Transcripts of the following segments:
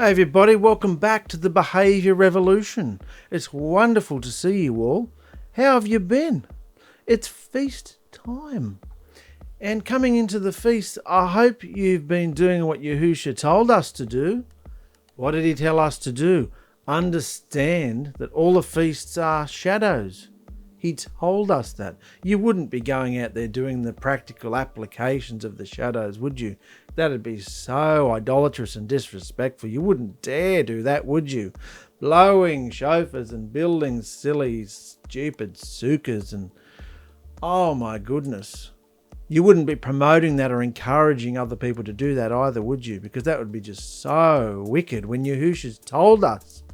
Hey everybody, welcome back to the Behaviour Revolution. It's wonderful to see you all. How have you been? It's feast time. And coming into the feast, I hope you've been doing what Yahushua told us to do. What did he tell us to do? Understand that all the feasts are shadows. He told us that. You wouldn't be going out there doing the practical applications of the shadows, would you? That'd be so idolatrous and disrespectful. You wouldn't dare do that, would you? Blowing shofars and building silly, stupid sukkahs and... oh my goodness. You wouldn't be promoting that or encouraging other people to do that either, would you? Because that would be just so wicked when Yahushua's told us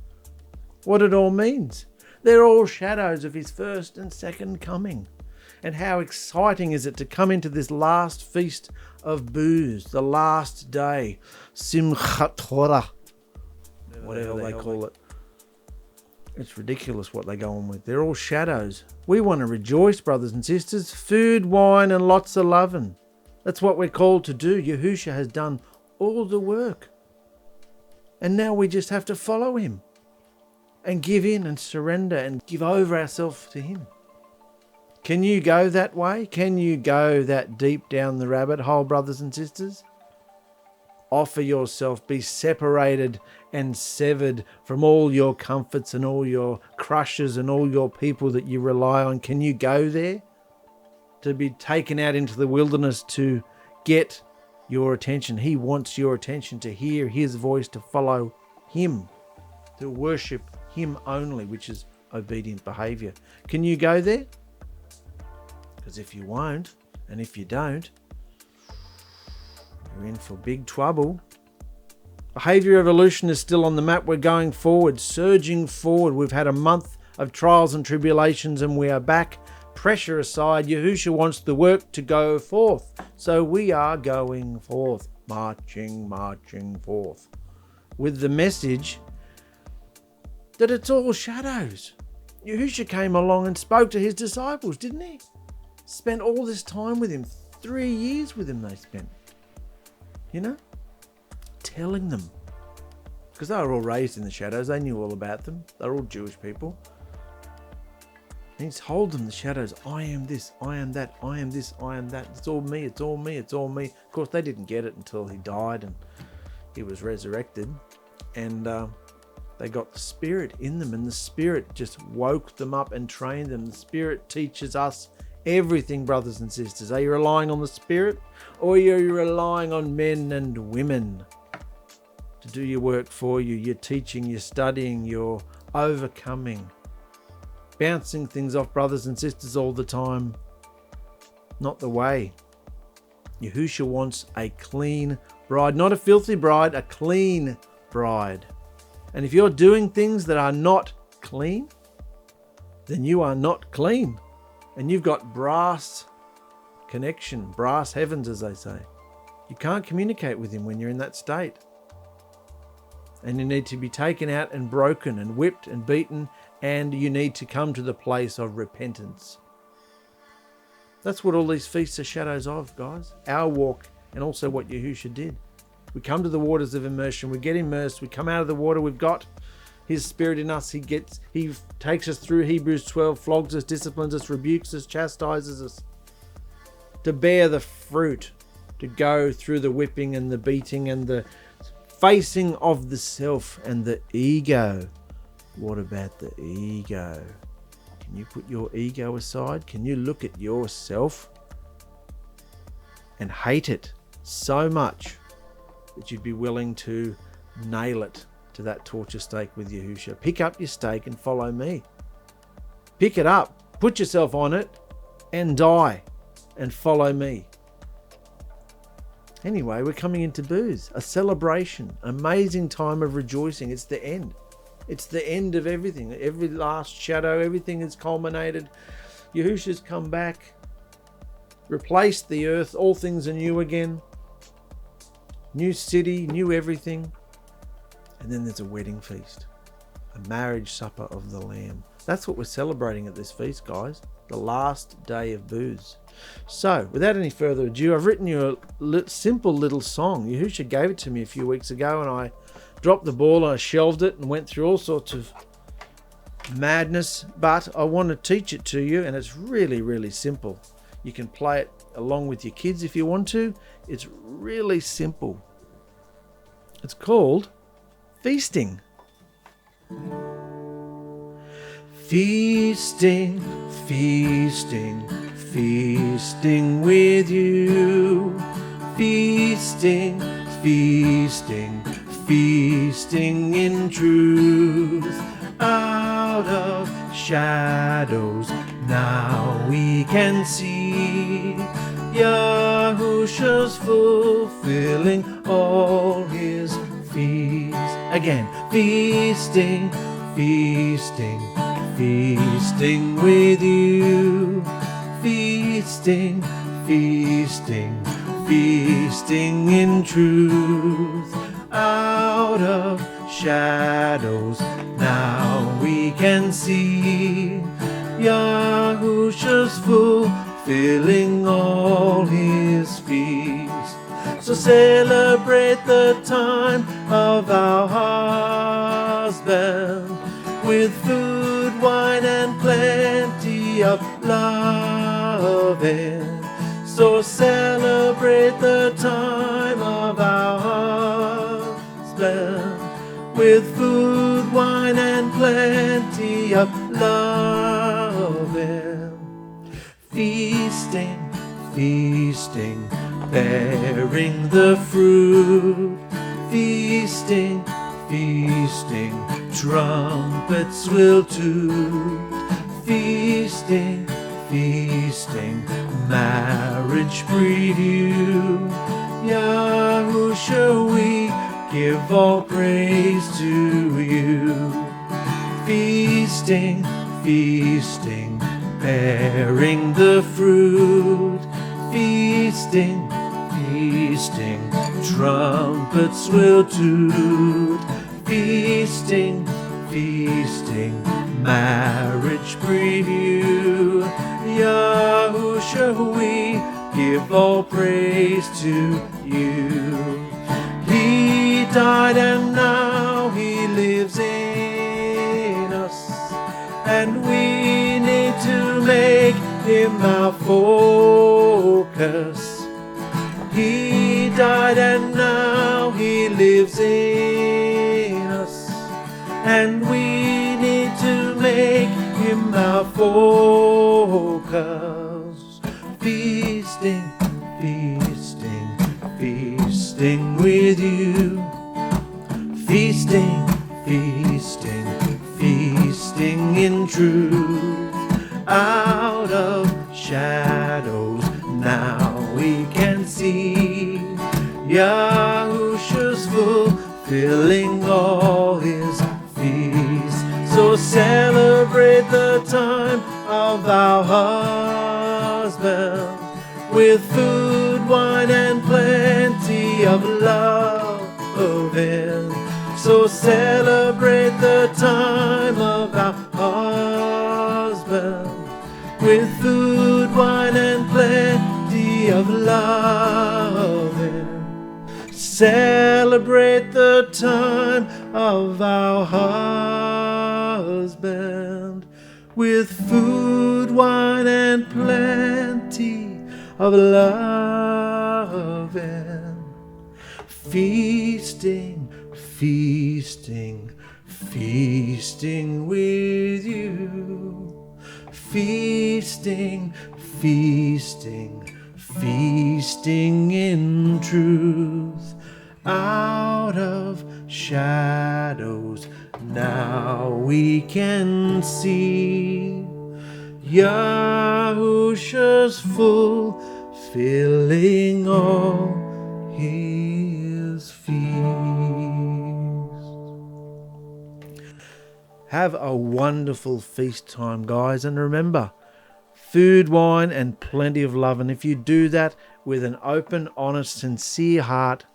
what it all means. They're all shadows of his first and second coming. And how exciting is it to come into this last feast of booze, the last day, Simchat Torah, whatever they call it. It's ridiculous what they go on with. They're all shadows. We want to rejoice, brothers and sisters. Food, wine, and lots of loving. That's what we're called to do. Yahushua has done all the work. And now we just have to follow him and give in and surrender and give over ourselves to him. Can you go that way? Can you go that deep down the rabbit hole, brothers and sisters? Offer yourself, be separated and severed from all your comforts and all your crushes and all your people that you rely on. Can you go there? To be taken out into the wilderness to get your attention. He wants your attention, to hear his voice, to follow him, to worship him only, which is obedient behavior. Can you go there? Because if you won't, and if you don't, you're in for big trouble. Behaviour evolution is still on the map. We're going forward, surging forward. We've had a month of trials and tribulations and we are back. Pressure aside, Yahushua wants the work to go forth. So we are going forth, marching forth, with the message that it's all shadows. Yahushua came along and spoke to his disciples, didn't he? Spent all this time with him. 3 years with him they spent. You know? Telling them. Because they were all raised in the shadows. They knew all about them. They're all Jewish people. And he told them the shadows. I am this. I am that. I am this. I am that. It's all me. It's all me. It's all me. Of course, they didn't get it until he died and he was resurrected. And they got the Spirit in them. And the Spirit just woke them up and trained them. The Spirit teaches us everything, brothers and sisters. Are you relying on the Spirit, or are you relying on men and women to do your work for you? You're teaching, you're studying, you're overcoming, bouncing things off brothers and sisters all the time. Not the way. Yahushua wants a clean bride, not a filthy bride, a clean bride. And if you're doing things that are not clean, then you are not clean. And you've got brass connection, brass heavens, as they say. You can't communicate with him when you're in that state. And you need to be taken out and broken and whipped and beaten, and you need to come to the place of repentance. That's what all these feasts are shadows of, guys. Our walk, and also what Yahushua did. We come to the waters of immersion, we get immersed, we come out of the water, we've got his Spirit in us. He takes us through Hebrews 12, flogs us, disciplines us, rebukes us, chastises us, to bear the fruit, to go through the whipping and the beating and the facing of the self and the ego. What about the ego? Can you put your ego aside? Can you look at yourself and hate it so much that you'd be willing to nail it to that torture stake with Yahushua? Pick up your stake and follow me. Pick it up, put yourself on it, and die, and follow me. Anyway, we're coming into booze, a celebration, an amazing time of rejoicing. It's the end. It's the end of everything. Every last shadow, everything is culminated. Yahushua's come back, replaced the earth, all things are new again. New city, new everything. And then there's a wedding feast, a marriage supper of the Lamb. That's what we're celebrating at this feast, guys. The last day of booze. So, without any further ado, I've written you a simple little song. Yahushua gave it to me a few weeks ago, and I dropped the ball. I shelved it and went through all sorts of madness, but I want to teach it to you, and it's really, really simple. You can play it along with your kids if you want to. It's really simple. It's called feasting. Feasting, feasting, feasting with you. Feasting, feasting, feasting in truth. Out of shadows now we can see Yahusha's fulfilling all his feasts. Again, feasting, feasting, feasting with you. Feasting, feasting, feasting in truth. Out of shadows now we can see Yahusha's fulfilling all his feasts. So celebrate the time of our husband with food, wine, and plenty of loving. So celebrate the time of our husband with food, wine, and plenty of loving. Feasting, feasting, bearing the fruit. Feasting, feasting, trumpets will toot. Feasting, feasting, marriage preview. Yahusha, we give all praise to you. Feasting, feasting, bearing the fruit. Feasting, feasting, trumpets will toot. Feasting, feasting, marriage preview. Yahusha, we give all praise to you. He died and now he lives in us, and we need to make him our focus. He died and now he lives in us, and we need to make him our focus. Feasting, feasting, feasting with you. Feasting, feasting, feasting in truth. Out of shadows now we can see Yahusha's fulfilling all his feasts. So celebrate the time of our husband with food, wine, and plenty of loving. So celebrate the time of our husband with food, wine, and plenty of loving. Celebrate the time of our husband with food, wine, and plenty of loving. Feasting, feasting, feasting with you. Feasting, feasting, feasting in truth. Out of shadows now we can see Yahusha's fulfilling all his feasts. Have a wonderful feast time, guys, and remember, food, wine, and plenty of love. And if you do that with an open, honest, sincere heart,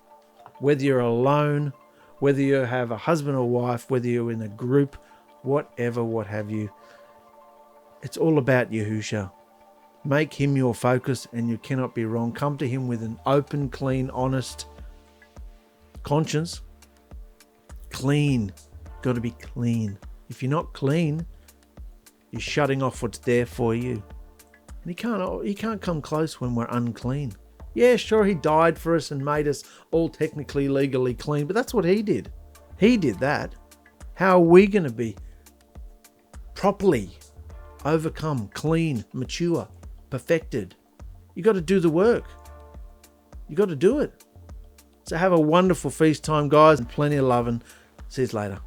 whether you're alone, whether you have a husband or wife, whether you're in a group, whatever, what have you, it's all about Yahusha. Make him your focus and you cannot be wrong. Come to him with an open, clean, honest conscience clean. Got to be clean. If you're not clean, you're shutting off what's there for you. And he can't come close when we're unclean. Yeah, sure, he died for us and made us all technically, legally clean, but that's what he did. He did that. How are we going to be properly overcome, clean, mature, perfected? You got to do the work. You got to do it. So have a wonderful feast time, guys, and plenty of loving. See you later.